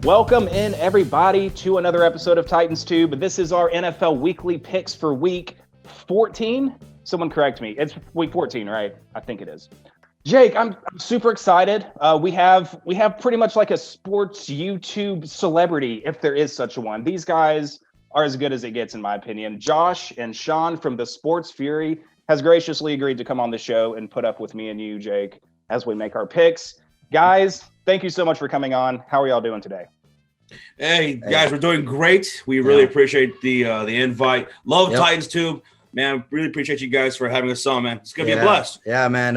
Welcome in, everybody, to another episode of Titans Tube. This is our NFL weekly picks for week 14. Someone correct me. It's week 14, right? I think it is. Jake, I'm super excited. We have pretty much like a sports YouTube celebrity, if there is such a one. These guys are as good as it gets, in my opinion. Josh and Sean from the Sports Fury has graciously agreed to come on the show and put up with me and you, Jake, as we make our picks. Guys, thank you so much for coming on. How are y'all doing today? Hey guys, we're doing great. We really appreciate the invite. Love Titans Tube, man. Really appreciate you guys for having us on, man. It's gonna be a blast. Yeah, man.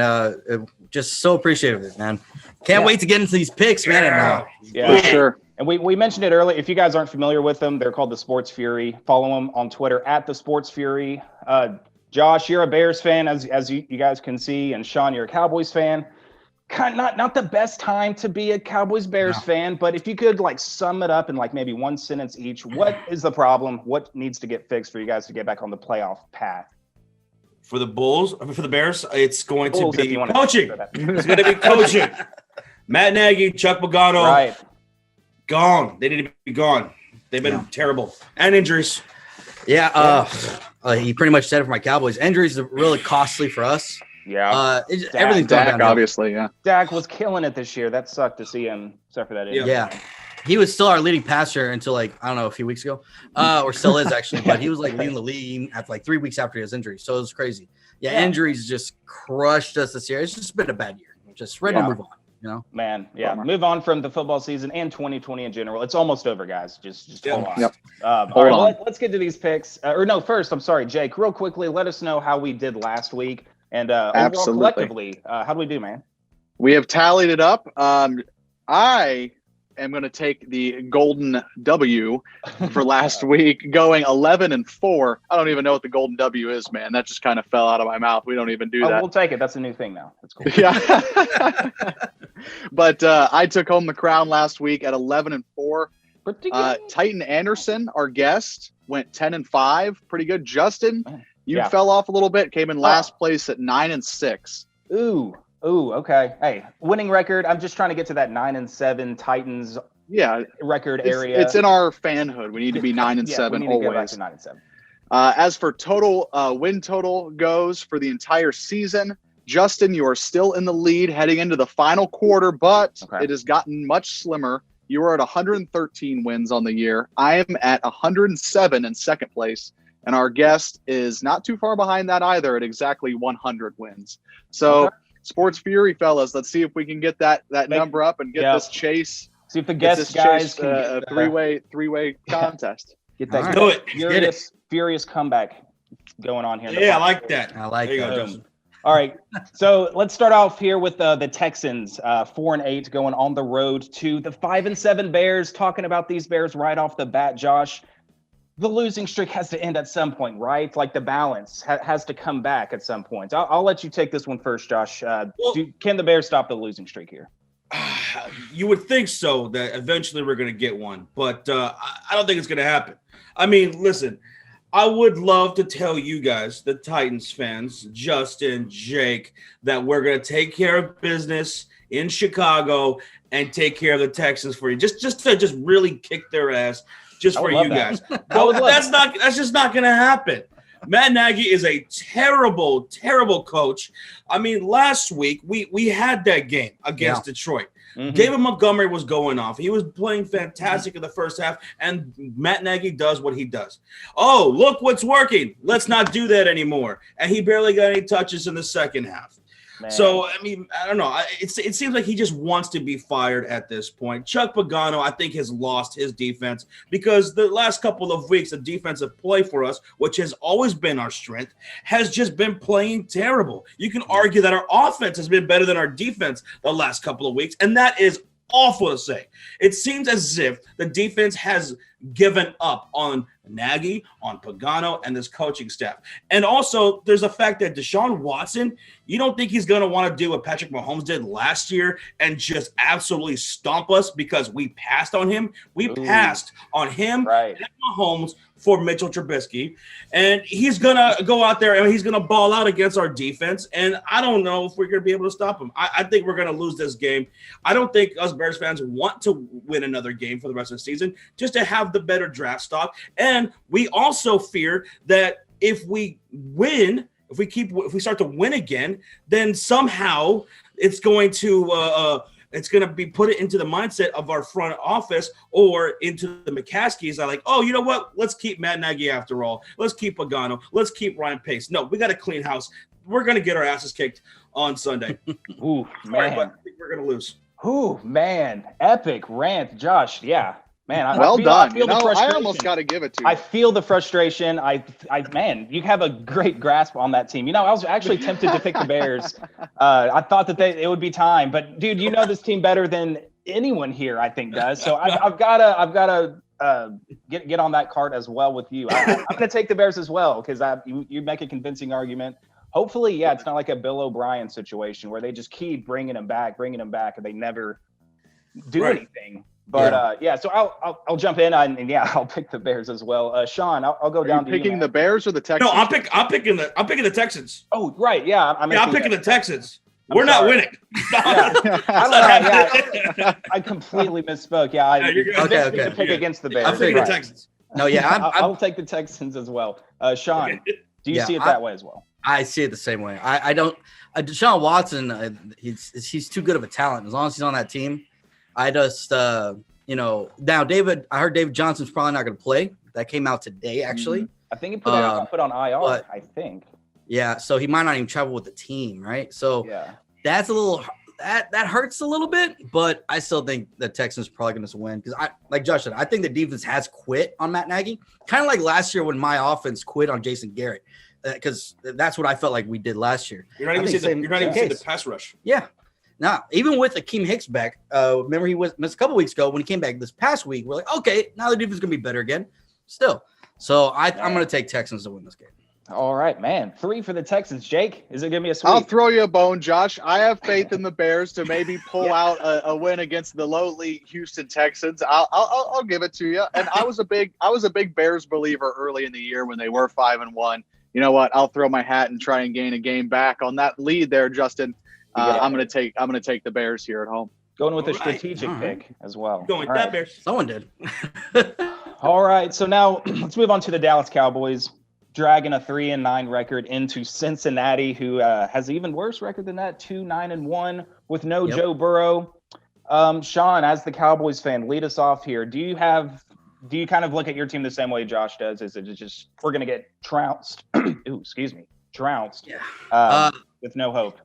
Just so appreciative of it, man. Can't wait to get into these picks, man. For sure. And we mentioned it earlier. If you guys aren't familiar with them, they're called the Sports Fury. Follow them on Twitter at the Sports Fury. Josh, you're a Bears fan, as you guys can see, and Sean, you're a Cowboys fan. Not the best time to be a Cowboys-Bears fan, but if you could sum it up in maybe one sentence each, what is the problem? What needs to get fixed for you guys to get back on the playoff path? For the Bears, it's going to be coaching. It's going to be coaching. Matt Nagy, Chuck Pagano, gone. They need to be gone. They've been terrible. And injuries. Yeah, he pretty much said it for my Cowboys. Injuries are really costly for us. Yeah. Everything's Dak, obviously, yeah. Dak was killing it this year. That sucked to see him, except for that injury. Yeah. He was still our leading passer until I don't know, a few weeks ago. Or still is actually, but he was leading the league after 3 weeks after his injury. So it was crazy. Yeah, injuries just crushed us this year. It's just been a bad year. Just ready to move on, you know? Man, move on from the football season and 2020 in general. It's almost over, guys. Just hold on. All right, let's get to these picks. First, I'm sorry, Jake, real quickly, let us know how we did last week. And overall, collectively, how do we do, man? We have tallied it up. I am going to take the golden W for last week, going 11-4. I don't even know what the golden W is, man. That just kind of fell out of my mouth. We don't even do that. We'll take it. That's a new thing now. That's cool. Yeah. But I took home the crown last week at 11-4. Titan Anderson, our guest, went 10-5. Pretty good. Justin, you fell off a little bit, came in last place at 9-6. Ooh, okay. Hey, winning record. I'm just trying to get to that 9-7 Titans record area. It's in our fanhood. We need to be 9-7 we need always. To get back to 9-7. As for total win total goes for the entire season, Justin, you are still in the lead heading into the final quarter, but it has gotten much slimmer. You are at 113 wins on the year. I am at 107 in second place. And our guest is not too far behind that either at exactly 100 wins. So, Sports Fury, fellas, let's see if we can get that number up and get this chase. See if the guest guys can get a three-way contest. Get that do it. Furious comeback going on here. Yeah, I like that. I like that. All right, so let's start off here with the Texans, 4-8, going on the road to the 5-7 Bears. Talking about these Bears right off the bat, Josh. The losing streak has to end at some point, right? The balance has to come back at some point. I'll let you take this one first, Josh. Can the Bears stop the losing streak here? You would think so, that eventually we're going to get one, but I don't think it's going to happen. I mean, listen, I would love to tell you guys, the Titans fans, Justin, Jake, that we're going to take care of business in Chicago and take care of the Texans for you. Just to really kick their ass. Just for you guys. But that's just not going to happen. Matt Nagy is a terrible, terrible coach. I mean, last week we had that game against Detroit. David Montgomery was going off. He was playing fantastic in the first half, and Matt Nagy does what he does. Oh, look what's working. Let's not do that anymore. And he barely got any touches in the second half. Man. So, I mean, I don't know. It seems like he just wants to be fired at this point. Chuck Pagano, I think, has lost his defense because the last couple of weeks, the defensive play for us, which has always been our strength, has just been playing terrible. You can argue that our offense has been better than our defense the last couple of weeks, and that is awful to say. It seems as if the defense has given up on Nagy, on Pagano, and this coaching staff. And also, there's a fact that Deshaun Watson, you don't think he's going to want to do what Patrick Mahomes did last year and just absolutely stomp us because we passed on him? We passed on him and Mahomes for Mitchell Trubisky. And he's going to go out there and he's going to ball out against our defense. And I don't know if we're going to be able to stop him. I think we're going to lose this game. I don't think us Bears fans want to win another game for the rest of the season, just to have the better draft stock. And we also fear that if we win, if we start to win again, then somehow it's going to be put into the mindset of our front office or into the McCaskies. I like, oh, you know what? Let's keep Matt Nagy after all. Let's keep Pagano. Let's keep Ryan Pace. No, we got a clean house. We're going to get our asses kicked on Sunday. Ooh, Sorry, man. but I think we're going to lose. Ooh, man. Epic rant, Josh. Yeah. Man, I Well feel, done. I feel the I frustration. almost got to give it to you. I feel the frustration. Man, you have a great grasp on that team. I was actually tempted to pick the Bears. I thought that it would be time, but dude, you know this team better than anyone here, I think, does. So I've gotta get on that cart as well with you. I'm gonna take the Bears as well because you make a convincing argument. Hopefully, yeah, it's not like a Bill O'Brien situation where they just keep bringing him back, and they never do anything. But so I'll jump in and I'll pick the Bears as well. Sean, I'll go down to you. Picking the Bears or the Texans? No, I'm picking the Texans. Oh, right, yeah. I'm picking the Texans. We're not winning. I completely misspoke. Yeah, okay. Pick against the Bears. I'm picking the Texans. No, yeah, I'll take the Texans as well. Sean, do you see it that way as well? I see it the same way. I don't. Deshaun Watson, he's too good of a talent. As long as he's on that team. I just, now David, I heard David Johnson's probably not going to play. That came out today, actually. I think he put on IR, I think. Yeah, so he might not even travel with the team, right? So that's a little, that hurts a little bit, but I still think the Texans are probably going to win because like Josh said, I think the defense has quit on Matt Nagy, kind of like last year when my offense quit on Jason Garrett, because that's what I felt like we did last year. You're not even seeing the pass rush. Yeah. Now, even with Akeem Hicks back, remember he was missed a couple weeks ago when he came back this past week. We're like, okay, now the defense is going to be better again. Still. So I'm going to take Texans to win this game. All right, man. 3 for the Texans. Jake, is it going to be a sweep? I'll throw you a bone, Josh. I have faith in the Bears to maybe pull out a win against the lowly Houston Texans. I'll give it to you. And I was a big Bears believer early in the year when they were 5-1. You know what? I'll throw my hat and try and gain a game back on that lead there, Justin. I'm gonna take the Bears here at home. Going with a strategic pick as well. Going with that Bears. Someone did. All right, so now let's move on to the Dallas Cowboys, dragging a 3-9 record into Cincinnati, who has an even worse record than that, 2-9-1 with no Joe Burrow. Sean, as the Cowboys fan, lead us off here. Do you kind of look at your team the same way Josh does? Is it just we're gonna get trounced? Trounced. Yeah. With no hope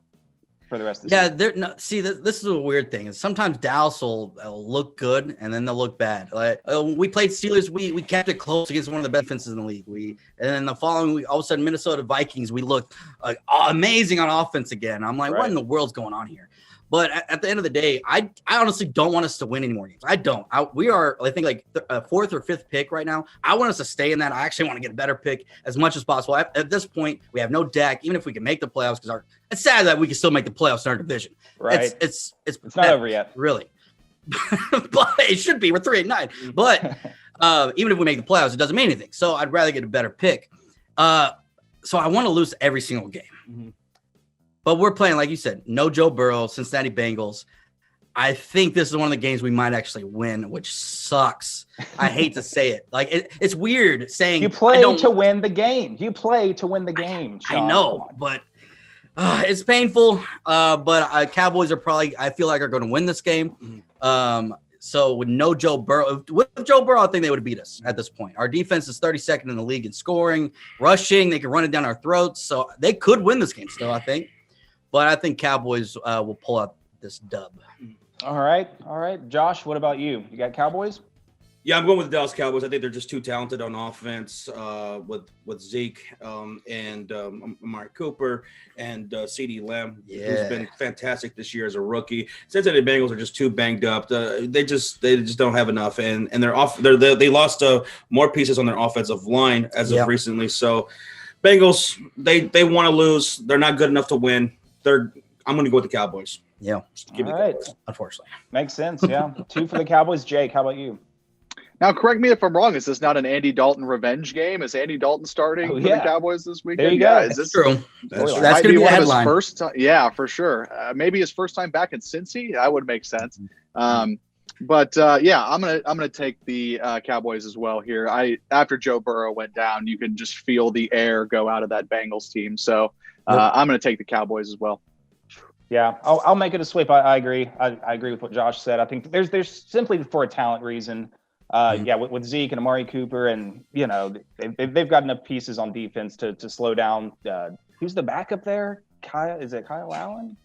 for the rest of the season. This is a weird thing. Sometimes Dallas will look good and then they'll look bad. Like we played Steelers, we kept it close against one of the best defenses in the league. And then the following week, all of a sudden, Minnesota Vikings, we looked amazing on offense again. I'm like, what in the world's going on here? But at the end of the day, I honestly don't want us to win any more games. I don't. We are, I think, like fourth or fifth pick right now. I want us to stay in that. I actually want to get a better pick as much as possible. At this point, we have no Dak. Even if we can make the playoffs, because it's sad that we can still make the playoffs in our division. Right. It's not over yet. Really. But it should be. We're 3-9. But even if we make the playoffs, it doesn't mean anything. So I'd rather get a better pick. So I want to lose every single game. Mm-hmm. But we're playing, like you said, no Joe Burrow, Cincinnati Bengals. I think this is one of the games we might actually win, which sucks. I hate to say it. Like it's weird saying you play to win the game. You play to win the game. Sean. I know, but it's painful. But Cowboys are probably, I feel like, are going to win this game. So with no Joe Burrow, I think they would have beat us at this point. Our defense is 32nd in the league in scoring, rushing. They can run it down our throats. So they could win this game still, I think. But I think Cowboys will pull out this dub. All right. Josh, what about you? You got Cowboys? Yeah, I'm going with the Dallas Cowboys. I think they're just too talented on offense with Zeke and Amari Cooper and CeeDee Lamb, who's been fantastic this year as a rookie. Cincinnati Bengals are just too banged up. They just don't have enough, and they lost more pieces on their offensive line as of recently. So Bengals, they want to lose. They're not good enough to win. I'm going to go with the Cowboys. Yeah. All right. Unfortunately. Makes sense. Yeah. 2 for the Cowboys. Jake, how about you? Now, correct me if I'm wrong. Is this not an Andy Dalton revenge game? Is Andy Dalton starting for the Cowboys this weekend? There you go. Is this true? That's going to be a headline. First time, yeah, for sure. Maybe his first time back in Cincy. That would make sense. But I'm gonna take the Cowboys as well here. After Joe Burrow went down, you can just feel the air go out of that Bengals team. So I'm gonna take the Cowboys as well. Yeah, I'll make it a sweep. I agree. I agree with what Josh said. I think there's simply for a talent reason. With Zeke and Amari Cooper, and they've got enough pieces on defense to slow down. Who's the backup there? Is it Kyle Allen?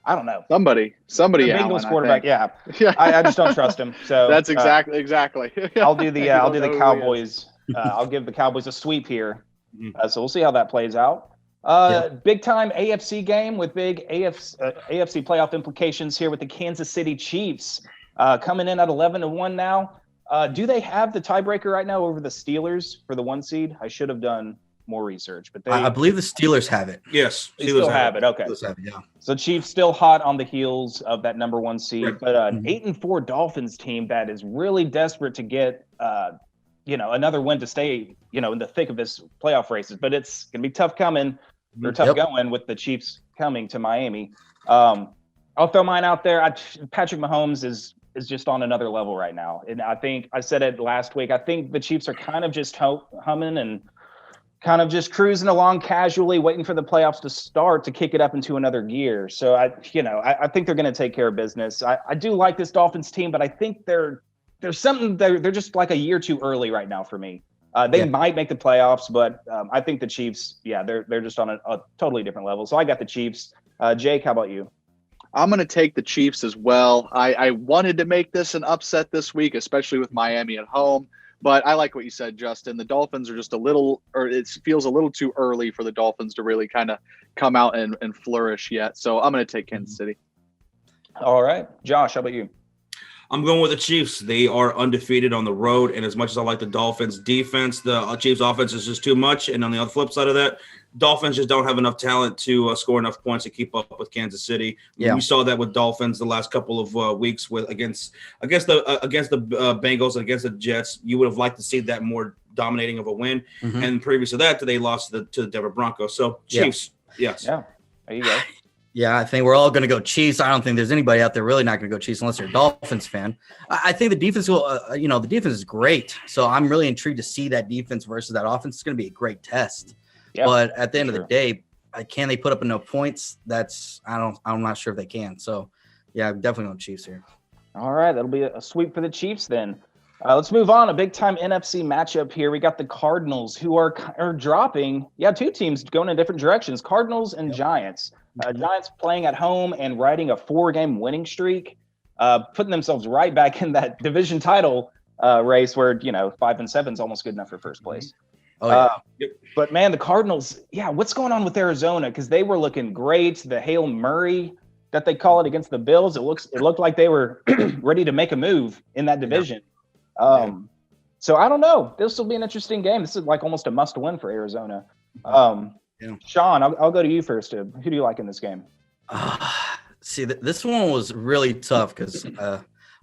I don't know. Somebody. The Bengals quarterback. Yeah. I just don't trust him. So that's exactly. I'll do the Cowboys. I'll give the Cowboys a sweep here. So we'll see how that plays out. Big time AFC game with big AFC playoff implications here with the Kansas City Chiefs coming in at 11-1 now. Do they have the tiebreaker right now over the Steelers for the 1 seed? I should have done more research, but I believe the Steelers have it. Yes, they still have it. Okay, have it, yeah. So Chiefs still hot on the heels of that number 1 seed, but an 8-4 Dolphins team that is really desperate to get another win to stay in the thick of this playoff races. But it's gonna be tough coming. They're tough going with the Chiefs coming to Miami. I'll throw mine out there. Patrick Mahomes is just on another level right now, and I think I said it last week. I think the Chiefs are kind of just humming and kind of just cruising along casually, waiting for the playoffs to start to kick it up into another gear. So I think they're going to take care of business. I do like this Dolphins team, but I think there's something they're just like a year too early right now for me. They might make the playoffs, but I think the Chiefs, they're just on a totally different level. So I got the Chiefs. Jake, how about you? I'm going to take the Chiefs as well. I wanted to make this an upset this week, especially with Miami at home. But I like what you said, Justin. The Dolphins are just it feels a little too early for the Dolphins to really kind of come out and flourish yet. So I'm going to take Kansas City. All right. Josh, how about you? I'm going with the Chiefs. They are undefeated on the road. And as much as I like the Dolphins defense, the Chiefs offense is just too much. And on the other flip side of that, Dolphins just don't have enough talent to score enough points to keep up with Kansas City. Yeah. We saw that with Dolphins the last couple of weeks against the Bengals and against the Jets. You would have liked to see that more dominating of a win. And previous to that, they lost to the Denver Broncos. So Chiefs, yes. Yeah, there you go. Yeah, I think we're all going to go Chiefs. I don't think there's anybody out there really not going to go Chiefs unless you're a Dolphins fan. I think the defense will, the defense is great. So I'm really intrigued to see that defense versus that offense. It's going to be a great test. Yep, but at the end of the day, can they put up enough points? I'm not sure if they can. So, yeah, I'm definitely going Chiefs here. All right, that'll be a sweep for the Chiefs then. Let's move on. A big-time NFC matchup here. We got the Cardinals, who are dropping. Yeah, 2 teams going in different directions, Cardinals and Giants. Giants playing at home and riding a 4-game winning streak, putting themselves right back in that division title race where, 5-7 is almost good enough for first place. But, man, the Cardinals, what's going on with Arizona? Because they were looking great. The Hail Murray that they call it against the Bills, it looked like they were ready to make a move in that division. So I don't know. This will be an interesting game. This is like almost a must-win for Arizona. Sean, I'll go to you first. Who do you like in this game? This one was really tough because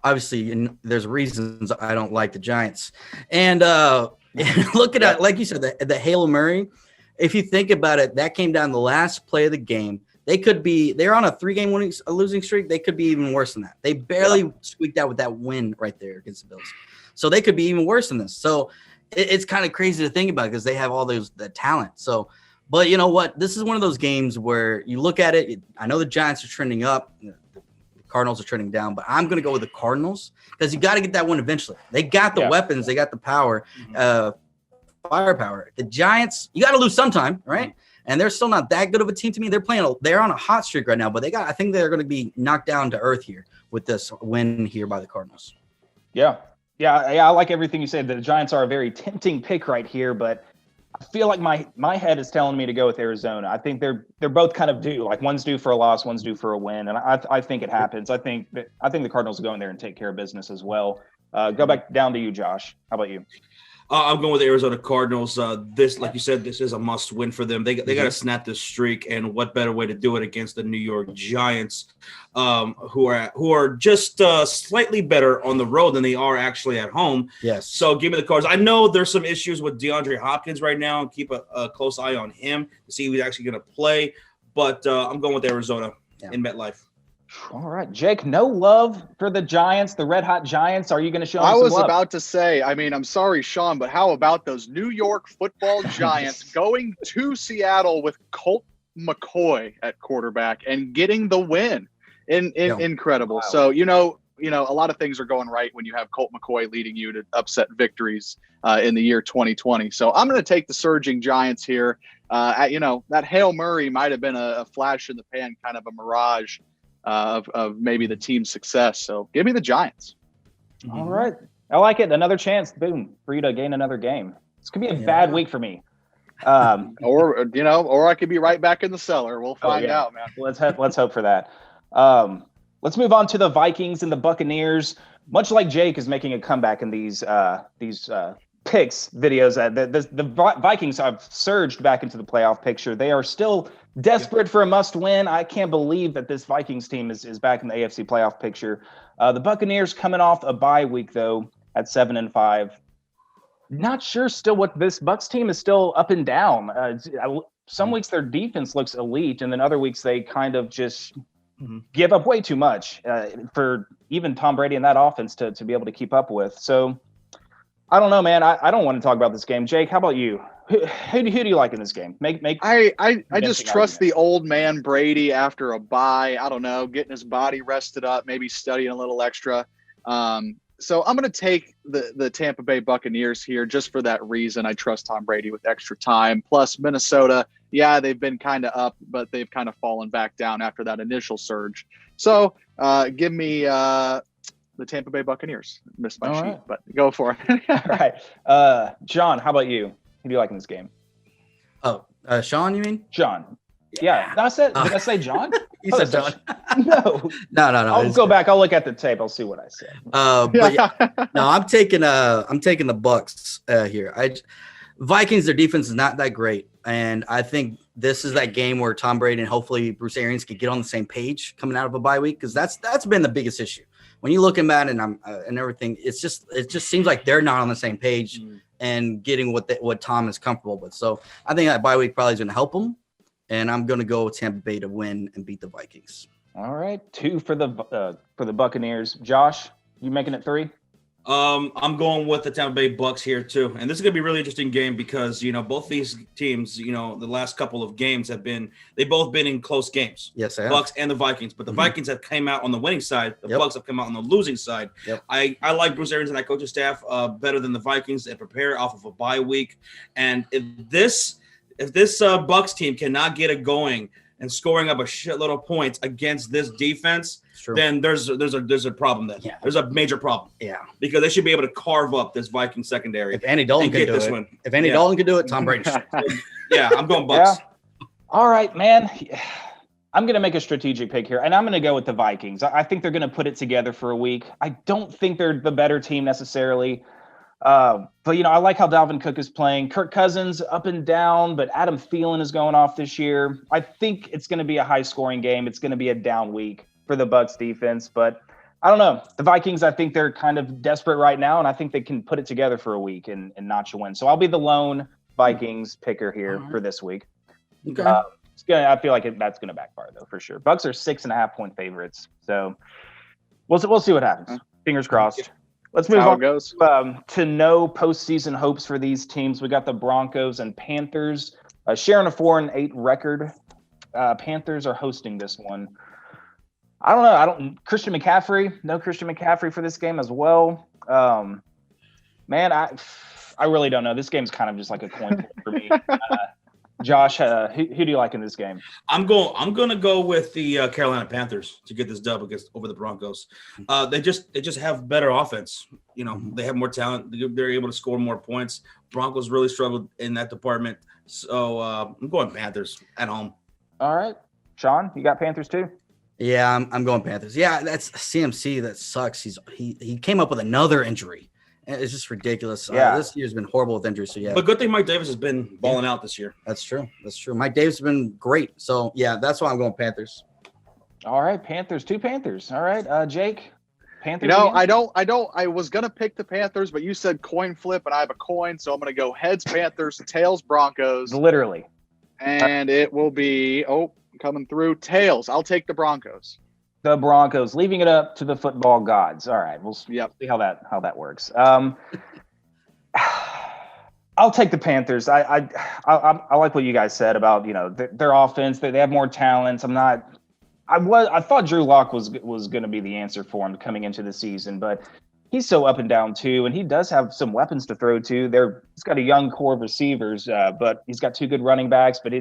obviously there's reasons I don't like the Giants. And look at it, like you said, the Hail Murray. If you think about it, that came down the last play of the game. They're on a 3-game losing streak. They could be even worse than that. They barely squeaked out with that win right there against the Bills. So they could be even worse than this. So it's kind of crazy to think about because they have all the talent. So, but you know what? This is one of those games where you look at it. I know the Giants are trending up. The Cardinals are trending down, but I'm going to go with the Cardinals because you got to get that one eventually. They got the weapons. They got the power, firepower. The Giants, you got to lose sometime, right? And they're still not that good of a team to me. They're on a hot streak right now, but I think they're going to be knocked down to earth here with this win here by the Cardinals. Yeah, Yeah, I like everything you said. The Giants are a very tempting pick right here, but I feel like my head is telling me to go with Arizona. I think they're both kind of due. Like one's due for a loss, one's due for a win, and I think it happens. I think the Cardinals will go in there and take care of business as well. Go back down to you, Josh. How about you? I'm going with the Arizona Cardinals. This, like you said, this is a must-win for them. They got to snap this streak, and what better way to do it against the New York Giants, who are just slightly better on the road than they are actually at home. Yes. So give me the Cards. I know there's some issues with DeAndre Hopkins right now, and keep a close eye on him to see if he's actually going to play. But I'm going with Arizona in MetLife. All right, Jake, no love for the Giants, the red hot Giants. Are you going to show them I some was love? about to say, I mean, I'm sorry, Sean, but how about those New York football Giants going to Seattle with Colt McCoy at quarterback and getting the win? Incredible. Wow. So, you know, a lot of things are going right when you have Colt McCoy leading you to upset victories in the year 2020. So I'm going to take the surging Giants here. That Hail Murray might have been a flash in the pan, kind of a mirage of maybe the team's success. So give me the Giants. All right. I like it. Another chance, boom, for you to gain another game. This could be a bad week for me. Or I could be right back in the cellar. We'll find out, man. Let's hope for that. Let's move on to the Vikings and the Buccaneers. Much like Jake is making a comeback in these picks videos, the Vikings have surged back into the playoff picture. They are still desperate for a must-win. I can't believe that this Vikings team is back in the AFC playoff picture. The Buccaneers coming off a bye week, though, at 7-5. Not sure still what this Bucs team is still up and down. Some weeks their defense looks elite, and then other weeks they kind of just give up way too much for even Tom Brady and that offense to be able to keep up with. So I don't know, man. I don't want to talk about this game. Jake, how about you? Who do you like in this game? I just trust the old man Brady after a bye. I don't know, getting his body rested up, maybe studying a little extra. So I'm going to take the Tampa Bay Buccaneers here just for that reason. I trust Tom Brady with extra time. Plus Minnesota, they've been kind of up, but they've kind of fallen back down after that initial surge. So give me the Tampa Bay Buccaneers. Missed my sheet, but go for it. All right. John, how about you? Who do you like in this game? Oh, Sean, you mean? John. Yeah. Did I say John? You said John. No. No. I'll go back. I'll look at the tape. I'll see what I said. No, I'm taking the Bucs here. Vikings, their defense is not that great, and I think this is that game where Tom Brady and hopefully Bruce Arians could get on the same page coming out of a bye week, because that's been the biggest issue. When you look at that and everything, it just seems like they're not on the same page and getting what Tom is comfortable with. So I think that bye week probably is going to help them, and I'm going to go with Tampa Bay to win and beat the Vikings. All right, 2 for the Buccaneers. Josh, you making it 3? I'm going with the Tampa Bay Bucs here too, and this is gonna be a really interesting game because both these teams, the last couple of games they've both been in close games. Yes, I have. Bucs and the Vikings, but the Vikings have come out on the winning side. The Bucs have come out on the losing side. Yep. I like Bruce Arians and that coaching staff better than the Vikings. They prepare off of a bye week, and if this Bucs team cannot get it going and scoring up a shitload of points against this defense, then there's a problem then. Yeah. There's a major problem. Yeah. Because they should be able to carve up this Viking secondary. If Andy Dalton can do it. Win. If Andy Dalton can do it, Tom Brady should. Yeah, I'm going Bucs. Yeah. All right, man. I'm going to make a strategic pick here, and I'm going to go with the Vikings. I think they're going to put it together for a week. I don't think they're the better team necessarily. But I like how Dalvin Cook is playing. Kirk Cousins up and down, but Adam Thielen is going off this year. I think it's going to be a high-scoring game. It's going to be a down week for the Bucs defense, but I don't know. The Vikings, I think they're kind of desperate right now, and I think they can put it together for a week and notch a win. So I'll be the lone Vikings picker here for this week. Okay. I feel like that's going to backfire though for sure. Bucs are 6.5-point favorites, so we'll see what happens. Fingers crossed. Let's move on to no postseason hopes for these teams. We got the Broncos and Panthers sharing a 4-8 record. Panthers are hosting this one. I don't know. Christian McCaffrey for this game as well. Man, I really don't know. This game's kind of just like a coin flip for me. Josh, who do you like in this game? I'm going to go with the Carolina Panthers to get this dub over the Broncos. They just have better offense. You know, they have more talent. They're able to score more points. Broncos really struggled in that department. So I'm going Panthers at home. All right, Sean, you got Panthers too? Yeah, I'm going Panthers. Yeah, that's CMC. That sucks. He came up with another injury. It's just ridiculous. Yeah. This year's been horrible with injuries. So yeah, But good thing Mike Davis has been balling out this year. that's true. Mike Davis has been great. So yeah, that's why I'm going Panthers. All right, Panthers, two Panthers. All right, Jake, Panthers. You know, again? I was gonna pick the Panthers, but you said coin flip, and I have a coin, so I'm gonna go heads Panthers, tails Broncos, Literally. and it will be coming through tails. I'll take the Broncos. The Broncos, leaving it up to the football gods. All right, we'll see how that works. I'll take the Panthers. I like what you guys said about their offense. They have more talents. I thought Drew Lock was going to be the answer for him coming into the season, but he's so up and down too, and he does have some weapons to throw to. He's got a young core of receivers, but he's got two good running backs. But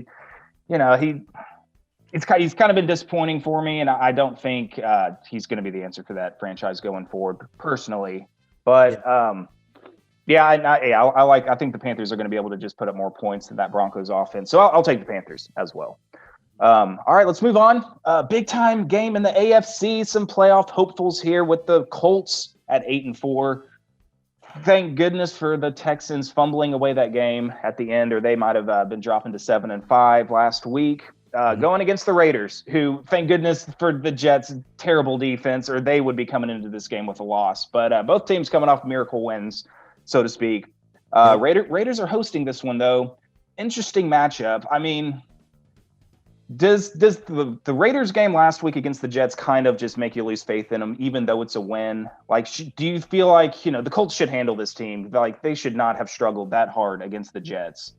He's kind of been disappointing for me, and I don't think he's going to be the answer for that franchise going forward, personally. But I think the Panthers are going to be able to just put up more points than that Broncos offense. So I'll take the Panthers as well. All right, let's move on. Big time game in the AFC. Some playoff hopefuls here with the Colts at 8-4. Thank goodness for the Texans fumbling away that game at the end, or they might have been dropping to 7-5 last week. Going against the Raiders, who, thank goodness for the Jets' terrible defense, or they would be coming into this game with a loss. But both teams coming off miracle wins, so to speak. Raiders are hosting this one, though. Interesting matchup. I mean, does the Raiders game last week against the Jets kind of just make you lose faith in them, even though it's a win? Like, do you feel like, the Colts should handle this team? Like, they should not have struggled that hard against the Jets.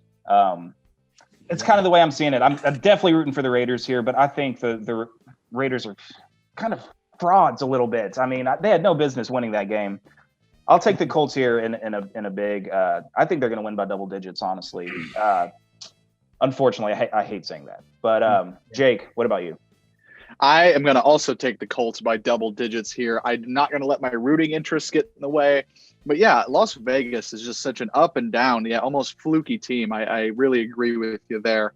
It's kind of the way I'm seeing it. I'm definitely rooting for the Raiders here, but I think the Raiders are kind of frauds a little bit. I mean, they had no business winning that game. I'll take the Colts here in a big. I think they're going to win by double digits. Honestly, unfortunately, I hate saying that. But Jake, what about you? I am going to also take the Colts by double digits here. I'm not going to let my rooting interests get in the way. But yeah, Las Vegas is just such an up and down, almost fluky team. I really agree with you there.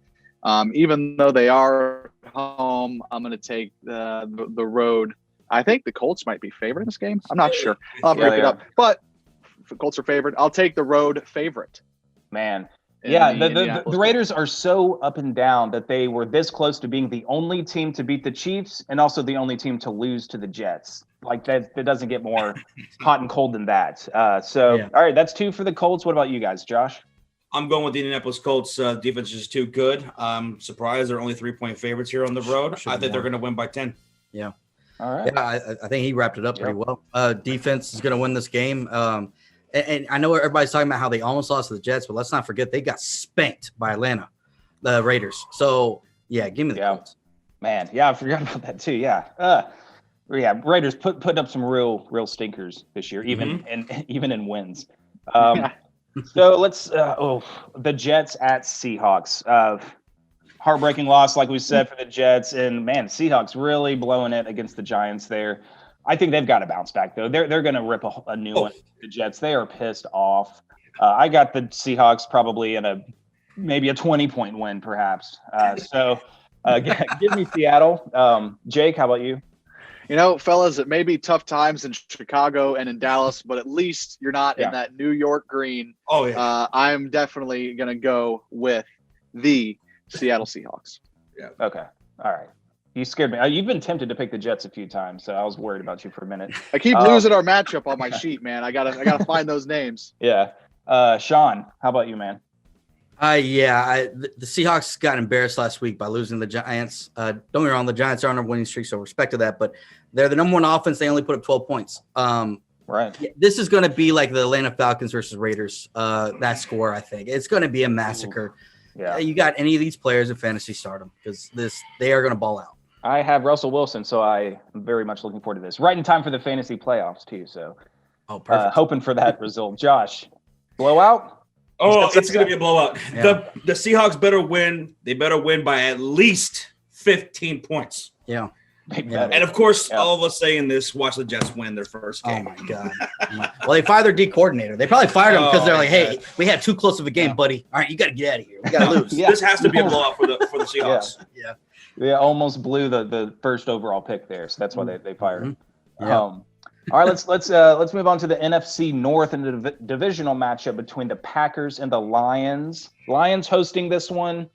Even though they are home, I'm going to take the road. I think the Colts might be favored in this game. I'm not sure. I'll break it up. But if the Colts are favored, I'll take the road favorite. Man. Yeah, the Raiders are so up and down that they were this close to being the only team to beat the Chiefs and also the only team to lose to the Jets. Like, that doesn't get more hot and cold than that. All right, that's 2 for the Colts. What about you guys, Josh? I'm going with the Indianapolis Colts. Defense is too good. I'm surprised they're only 3-point favorites here on the road. I think they're going to win by 10. Yeah. All right. Yeah, I think he wrapped it up pretty well. Defense is going to win this game. And I know everybody's talking about how they almost lost to the Jets, but let's not forget they got spanked by Atlanta, the Raiders. So, yeah, give me the Colts. Man, yeah, I forgot about that too. Yeah. Raiders put up some real stinkers this year, even in wins. So let's the Jets at Seahawks. Heartbreaking loss, like we said, for the Jets, and man, Seahawks really blowing it against the Giants there. I think they've got to bounce back though. They're going to rip a new one. The Jets, they are pissed off. I got the Seahawks probably in maybe a 20-point win, perhaps. Give me Seattle. Jake, how about you? Fellas, it may be tough times in Chicago and in Dallas, but at least you're not in that New York green. Oh, yeah. I'm definitely going to go with the Seattle Seahawks. Yeah. Okay. All right. You scared me. You've been tempted to pick the Jets a few times, so I was worried about you for a minute. I keep losing our matchup on my sheet, man. I gotta find those names. Yeah. Sean, how about you, man? The Seahawks got embarrassed last week by losing the Giants. Don't get me wrong, the Giants are on a winning streak, so respect to that. But they're the number one offense. They only put up 12 points. Right. This is going to be like the Atlanta Falcons versus Raiders. That score, I think it's going to be a massacre. Yeah. You got any of these players in fantasy, start them because they are going to ball out. I have Russell Wilson, so I am very much looking forward to this. Right in time for the fantasy playoffs too. So, perfect. Hoping for that result. Josh, blowout? Oh, it's going to be a blowout. Yeah. The Seahawks better win. They better win by at least 15 points. Yeah. And of course, all of us saying this, watch the Jets win their first game. Oh my God. Well, they fired their D coordinator. They probably fired him because they're like, hey, we had too close of a game, buddy. All right, you got to get out of here. We got to lose. This has to be a blowout for the Seahawks. They almost blew the first overall pick there, so that's why they fired him. Yeah. All right, let's move on to the NFC North and the divisional matchup between the Packers and the Lions. Lions hosting this one.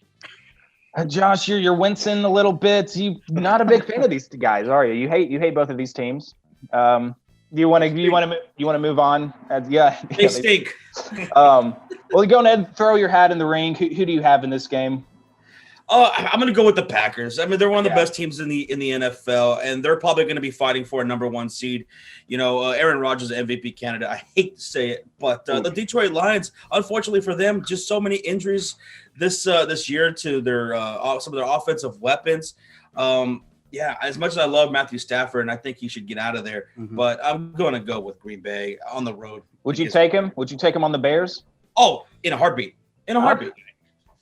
Josh, you're wincing a little bit. You not a big fan of these guys, are you? You hate both of these teams. Do you want to move on? They stink. Well, go ahead, throw your hat in the ring. Who do you have in this game? I'm going to go with the Packers. I mean, they're one of the best teams in the NFL, and they're probably going to be fighting for a number one seed. Aaron Rodgers, MVP candidate. I hate to say it, but the Detroit Lions, unfortunately for them, just so many injuries this year to their some of their offensive weapons. As much as I love Matthew Stafford, and I think he should get out of there, but I'm going to go with Green Bay on the road. Would you take him? Would you take him on the Bears? Oh, in a heartbeat. In a heartbeat.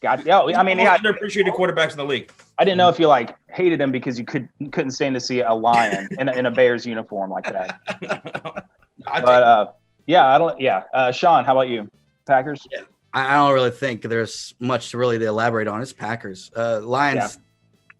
God, yeah. I mean, underappreciated quarterbacks in the league. I didn't know if you hated him because you couldn't stand to see a lion in a Bears uniform like that. Sean, how about you? Packers? Yeah. I don't really think there's much to really elaborate on. It's Packers. Lions.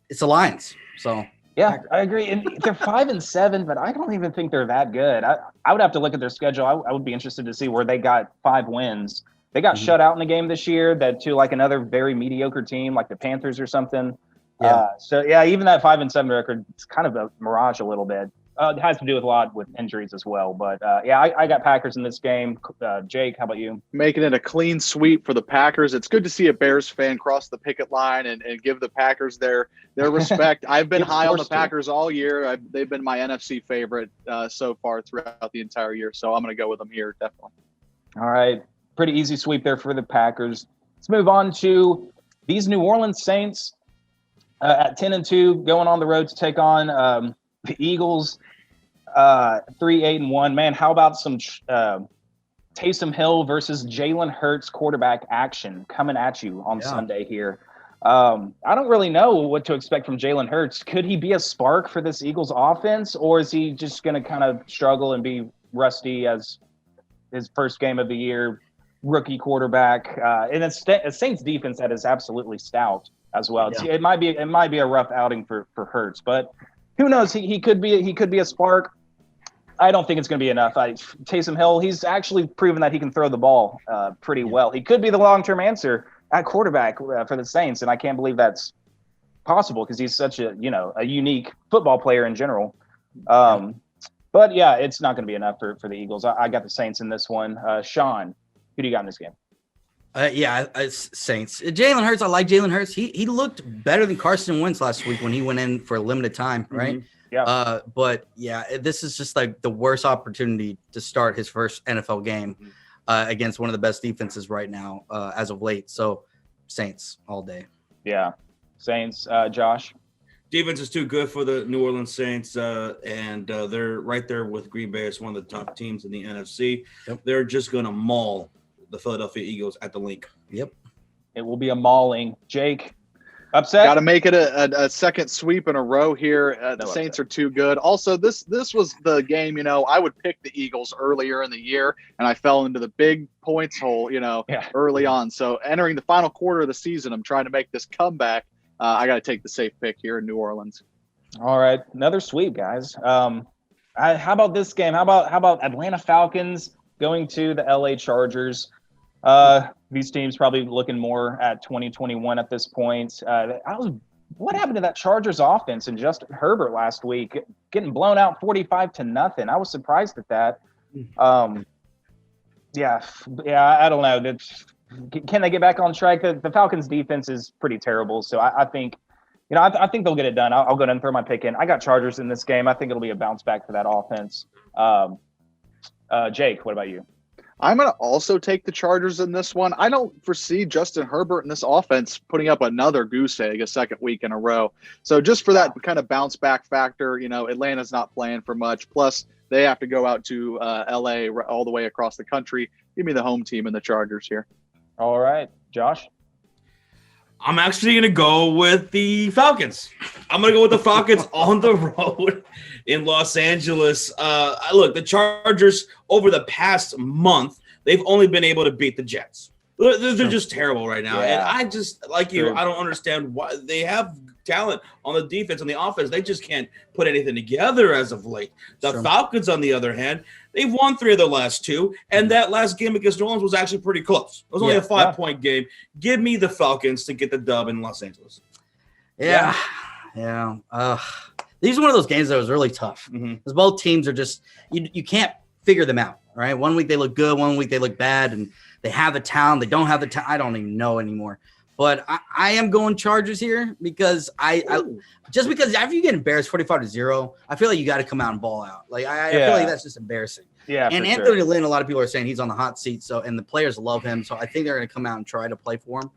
It's the Lions. So yeah, I agree. And they're 5-7, but I don't even think they're that good. I would have to look at their schedule. I would be interested to see where they got 5 wins. They got shut out in the game this year to another very mediocre team like the Panthers or something. Yeah. Even that 5-7 record, it's kind of a mirage a little bit. It has to do with a lot with injuries as well. But I got Packers in this game. Jake, how about you? Making it a clean sweep for the Packers. It's good to see a Bears fan cross the picket line and give the Packers their respect. I've been high on the Packers all year. They've been my NFC favorite so far throughout the entire year. So I'm going to go with them here, definitely. All right. Pretty easy sweep there for the Packers. Let's move on to these New Orleans Saints at 10-2, going on the road to take on the Eagles, 3-8-1. Man, how about some Taysom Hill versus Jalen Hurts quarterback action coming at you on Sunday here? I don't really know what to expect from Jalen Hurts. Could he be a spark for this Eagles offense, or is he just going to kind of struggle and be rusty as his first game of the year? Rookie quarterback, and a Saints defense that is absolutely stout as well. Yeah. It might be a rough outing for Hurts, but who knows? He could be a spark. I don't think it's going to be enough. Taysom Hill, he's actually proven that he can throw the ball pretty well. He could be the long-term answer at quarterback for the Saints, and I can't believe that's possible because he's such a unique football player in general. But yeah, it's not going to be enough for the Eagles. I got the Saints in this one. Sean, who do you got in this game? It's Saints. Jalen Hurts, I like Jalen Hurts. He looked better than Carson Wentz last week when he went in for a limited time, right? Mm-hmm. Yeah. But this is just like the worst opportunity to start his first NFL game against one of the best defenses right now as of late. So Saints all day. Yeah. Saints, Josh? Defense is too good for the New Orleans Saints, and they're right there with Green Bay as one of the top teams in the NFC. Yep. They're just going to maul the Philadelphia Eagles at the link. Yep. It will be a mauling. Jake, upset? Got to make it a second sweep in a row here. The Saints are too good. Also, this was the game, I would pick the Eagles earlier in the year, and I fell into the big points hole, early on. So entering the final quarter of the season, I'm trying to make this comeback. I got to take the safe pick here in New Orleans. All right, another sweep, guys. How about this game? How about Atlanta Falcons going to the LA Chargers? These teams probably looking more at 2021 at this point. What happened to that Chargers offense and Justin Herbert last week, getting blown out 45-0? I was surprised at that. I don't know. Can they get back on track? The Falcons defense is pretty terrible. So I think, I think they'll get it done. I'll go ahead and throw my pick in. I got Chargers in this game. I think it'll be a bounce back for that offense. Jake, what about you? I'm going to also take the Chargers in this one. I don't foresee Justin Herbert in this offense putting up another goose egg a second week in a row. So just for that kind of bounce back factor, Atlanta's not playing for much. Plus, they have to go out to LA all the way across the country. Give me the home team and the Chargers here. All right, Josh. I'm actually going to go with the Falcons. I'm going to go with the Falcons on the road in Los Angeles. Look, the Chargers over the past month, they've only been able to beat the Jets. They're just terrible right now. Yeah. And I just, like you, I don't understand why they have talent on the defense, on the offense. They just can't put anything together as of late. The Falcons, on the other hand, they've won 3 of their last 2, and that last game against New Orleans was actually pretty close. It was only a 5-point game. Give me the Falcons to get the dub in Los Angeles. Yeah. These are one of those games that was really tough because both teams are just you can't figure them out. Right, one week they look good, one week they look bad, and they have the talent. They don't have the talent. I don't even know anymore. But I am going Chargers here because I just because after you get embarrassed 45-0, I feel like you got to come out and ball out. Like I feel like that's just embarrassing. Yeah, and Anthony Lynn, a lot of people are saying he's on the hot seat. So and the players love him. So I think they're going to come out and try to play for him,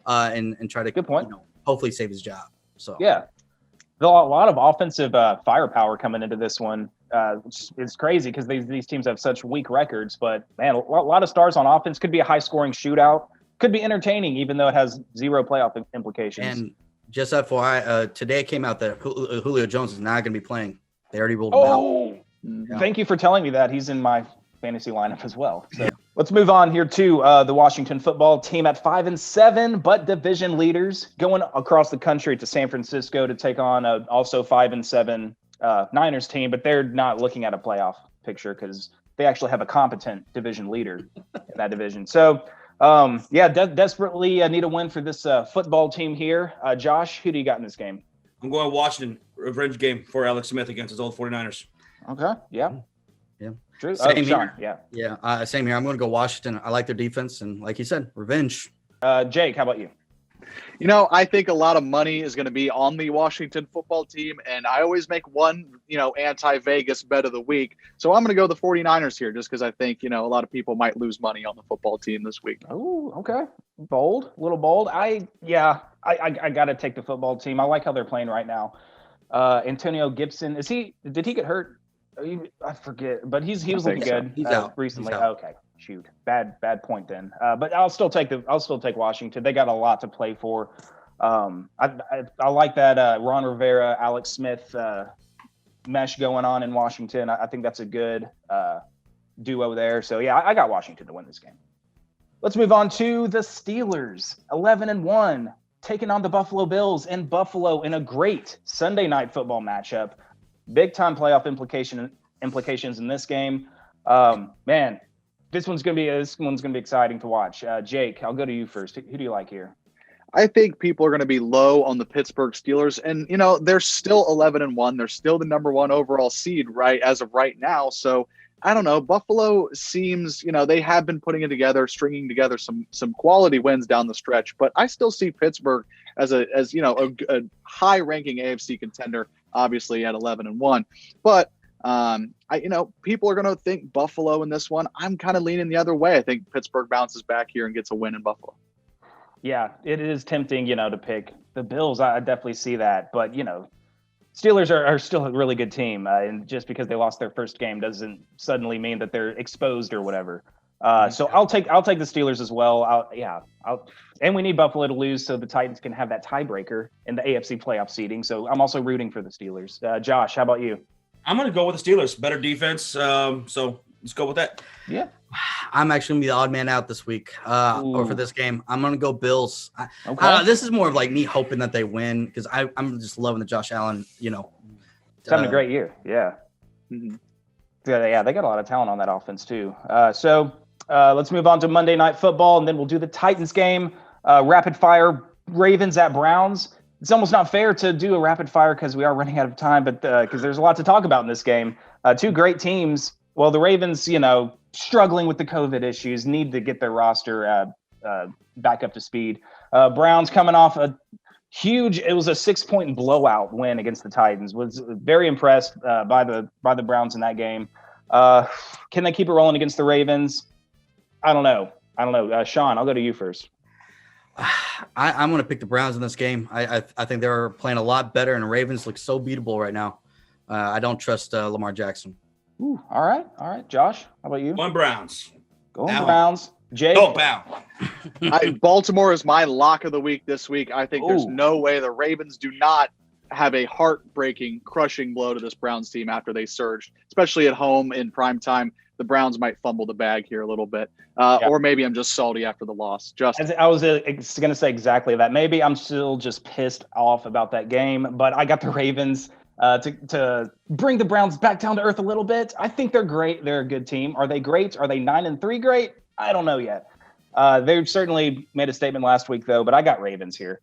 and try to good point. Hopefully save his job. So yeah, a lot of offensive firepower coming into this one. It's crazy because these teams have such weak records, but man, a lot of stars on offense. Could be a high-scoring shootout. Could be entertaining, even though it has 0 playoff implications. And just FYI, today it came out that Julio Jones is not going to be playing. They already ruled him out. Thank you for telling me that. He's in my fantasy lineup as well. So let's move on here to the Washington football team at 5-7, but division leaders going across the country to San Francisco to take on also 5-7 Niners team, but they're not looking at a playoff picture because they actually have a competent division leader in that division. So, desperately need a win for this football team here. Josh, who do you got in this game? I'm going Washington, revenge game for Alex Smith against his old 49ers. Okay, yeah. True. Same Sean, here. Yeah, same here. I'm going to go Washington. I like their defense, and like you said, revenge. Jake, how about you? I think a lot of money is going to be on the Washington football team, and I always make one, anti-Vegas bet of the week. So I'm going to go the 49ers here just because I think, a lot of people might lose money on the football team this week. Oh, okay. Bold, a little bold. I got to take the football team. I like how they're playing right now. Antonio Gibson, did he get hurt? I forget, but he was looking good. He's out recently. He's out. Okay. Shoot, bad point then. But I'll still take Washington. They got a lot to play for. I like that Ron Rivera, Alex Smith mesh going on in Washington. I think that's a good duo there. So yeah, I got Washington to win this game. Let's move on to the Steelers, 11-1, taking on the Buffalo Bills in Buffalo in a great Sunday night football matchup. Big time playoff implications in this game. Man. This one's gonna be exciting to watch. Jake, I'll go to you first. Who do you like here? I think people are going to be low on the Pittsburgh Steelers, and they're still 11-1. They're still the number 1 overall seed as of right now. So I don't know. Buffalo seems, they have been stringing together some quality wins down the stretch. But I still see Pittsburgh as a high-ranking AFC contender, obviously at 11-1. But people are going to think Buffalo in this one. I'm kind of leaning the other way. I think Pittsburgh bounces back here and gets a win in Buffalo. Yeah, it is tempting, to pick the Bills. I definitely see that. But, Steelers are still a really good team. And just because they lost their first game doesn't suddenly mean that they're exposed or whatever. So I'll take the Steelers as well. And we need Buffalo to lose so the Titans can have that tiebreaker in the AFC playoff seeding. So I'm also rooting for the Steelers. Josh, how about you? I'm going to go with the Steelers. Better defense. So let's go with that. Yeah. I'm actually going to be the odd man out this week or for this game. I'm going to go Bills. Okay. This is more of like me hoping that they win because I'm just loving the Josh Allen, He's having a great year. Yeah. Mm-hmm. Yeah, they got a lot of talent on that offense too. So let's move on to Monday Night Football, and then we'll do the Titans game. Rapid fire, Ravens at Browns. It's almost not fair to do a rapid fire because we are running out of time, but because there's a lot to talk about in this game. 2 great teams. Well, the Ravens, struggling with the COVID issues, need to get their roster back up to speed. Browns coming off it was a 6-point blowout win against the Titans. Was very impressed by the Browns in that game. Can they keep it rolling against the Ravens? I don't know. Sean, I'll go to you first. I'm going to pick the Browns in this game. I think they're playing a lot better, and the Ravens look so beatable right now. I don't trust Lamar Jackson. Ooh, all right. Josh, how about you? Going Browns. Browns. Jake? Oh, bow. Baltimore is my lock of the week this week. I think there's no way the Ravens do not have a heartbreaking, crushing blow to this Browns team after they surged, especially at home in prime time. The Browns might fumble the bag here a little bit, or maybe I'm just salty after the loss. I was going to say exactly that. Maybe I'm still just pissed off about that game, but I got the Ravens to bring the Browns back down to earth a little bit. I think they're great. They're a good team. Are they great? Are they 9-3 great? I don't know yet. They certainly made a statement last week, though, but I got Ravens here.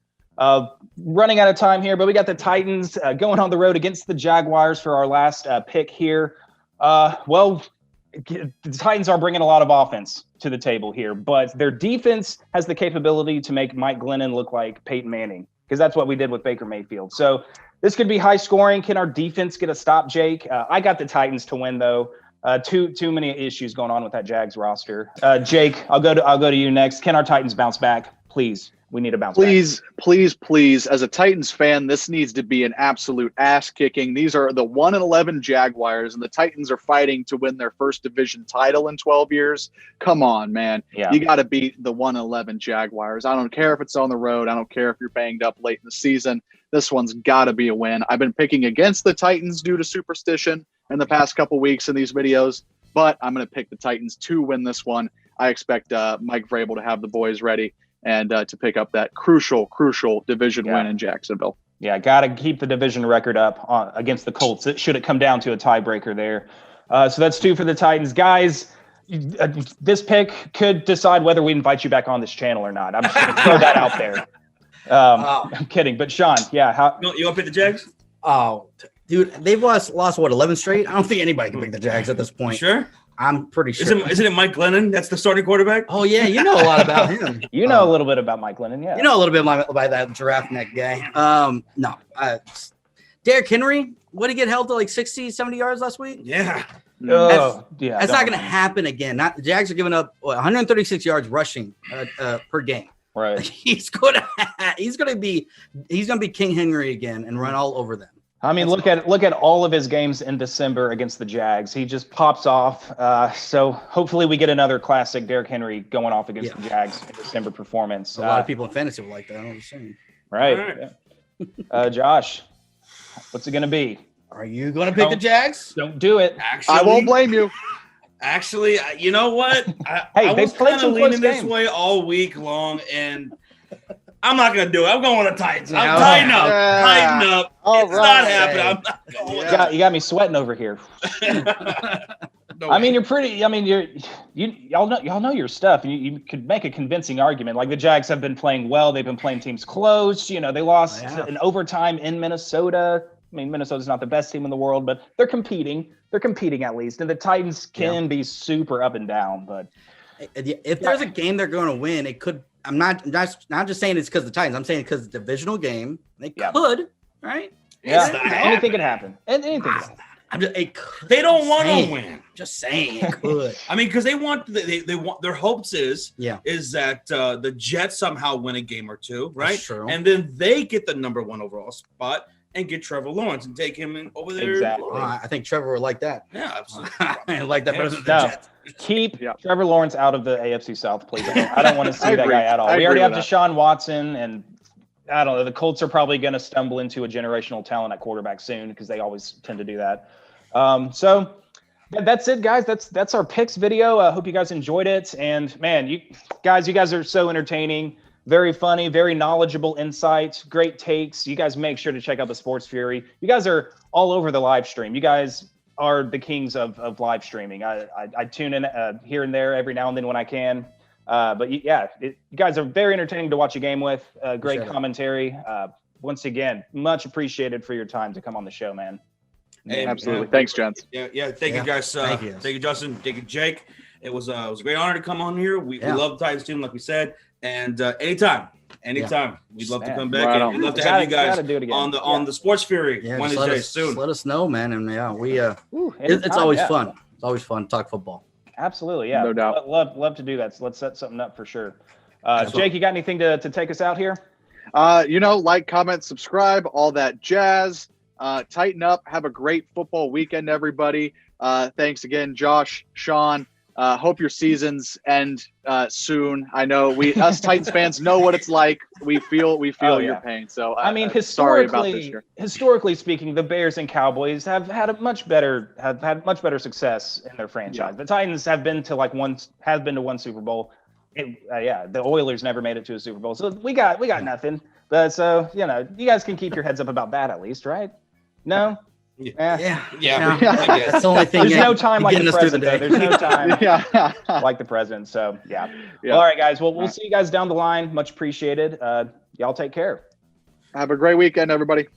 Running out of time here, but we got the Titans going on the road against the Jaguars for our last pick here. The Titans are bringing a lot of offense to the table here, but their defense has the capability to make Mike Glennon look like Peyton Manning, because that's what we did with Baker Mayfield. So this could be high scoring. Can our defense get a stop, Jake? I got the Titans to win, though. Too many issues going on with that Jags roster. Jake, I'll go to you next. Can our Titans bounce back? Please. We need a bounce back. Please. As a Titans fan, this needs to be an absolute ass kicking. These are the 1-11 Jaguars, and the Titans are fighting to win their first division title in 12 years. Come on, man. Yeah. You got to beat the 1-11 Jaguars. I don't care if it's on the road. I don't care if you're banged up late in the season. This one's got to be a win. I've been picking against the Titans due to superstition in the past couple weeks in these videos, but I'm going to pick the Titans to win this one. I expect Mike Vrabel to have the boys ready and to pick up that crucial division win in Jacksonville. Yeah, got to keep the division record up against the Colts. Should it come down to a tiebreaker there. So that's 2 for the Titans. Guys, this pick could decide whether we invite you back on this channel or not. I'm just going to throw that out there. I'm kidding. But, Sean, you want to pick the Jags? Oh, dude, they've lost what, 11 straight? I don't think anybody can pick the Jags at this point. Sure? I'm pretty sure. Isn't it Mike Glennon? That's the starting quarterback? Oh, yeah. You know a lot about him. You know a little bit about Mike Glennon, yeah. You know a little bit about that giraffe neck guy. No. Derrick Henry, what did he get held to like 60, 70 yards last week? Yeah. That's not going to happen again. The Jags are giving up 136 yards rushing per game. Right. He's going to be King Henry again and run all over them. I mean, look at all of his games in December against the Jags. He just pops off. So hopefully we get another classic Derrick Henry going off against the Jags in December performance. A lot of people in fantasy will like that. I'm just saying. Right. Yeah. Josh, what's it going to be? Are you going to pick the Jags? Don't do it. Actually, I won't blame you. Actually, you know what? I was kind of leaning this way all week long, and I'm not going to do it. I'm going with the Titans. Tighten up. Tighten up. It's not happening. I'm not going with it. You got me sweating over here. I mean, you're pretty. I mean, y'all know your stuff. You could make a convincing argument. Like the Jags have been playing well. They've been playing teams close. You know, they lost in overtime in Minnesota. I mean, Minnesota's not the best team in the world, but they're competing. They're competing at least. And the Titans can be super up and down. But if there's a game they're going to win, it could. I'm not just saying it's because of the Titans. I'm saying it's because it's a divisional game. They could, right? Yeah, anything could happen. Anything could happen. They don't want to win. Just saying it could. I mean, because they want their hopes is that the Jets somehow win a game or two, right? That's true. And then they get the number 1 overall spot and get Trevor Lawrence and take him in over there. Exactly. I think Trevor would like that. Yeah, absolutely. I like that better than the Jets. Keep Trevor Lawrence out of the AFC South, please. I don't want to see that guy at all. We already have Deshaun Watson, and I don't know. The Colts are probably going to stumble into a generational talent at quarterback soon because they always tend to do that. So that's it, guys. That's our picks video. I hope you guys enjoyed it. And man, you guys are so entertaining, very funny, very knowledgeable insights, great takes. You guys make sure to check out the Sports Fury. You guys are all over the live stream. You guys are the kings of live streaming. I tune in here and there every now and then when I can. But you guys are very entertaining to watch a game with. Great commentary. Once again, much appreciated for your time to come on the show, man. Hey, absolutely. Thanks, gents. Yeah. Thank you, guys. Thank you, Justin. Thank you, Jake. It was a great honor to come on here. We love the Titans team, like we said. And anytime, we'd love to come back. And we'd love to have you guys on the Sports Fury Wednesday soon. Let us know, man. And it's always fun. It's always fun to talk football. Absolutely, yeah. No doubt. Love to do that. So let's set something up for sure. Jake, you got anything to take us out here? Like, comment, subscribe, all that jazz. Tighten up. Have a great football weekend, everybody. Thanks again, Josh, Sean. Hope your seasons end soon. I know us Titans fans know what it's like. We feel your pain. So I mean, sorry about this year. Historically speaking, the Bears and Cowboys have had much better success in their franchise. The Titans have been to one Super Bowl. The Oilers never made it to a Super Bowl. So we got nothing. But so you guys can keep your heads up about that at least, right? No. Yeah. That's the only thing. There's no time like the present. There's no time Yeah. like the present. So yeah. All right, guys. Well, we'll see you guys down the line. Much appreciated. Y'all take care. Have a great weekend, everybody.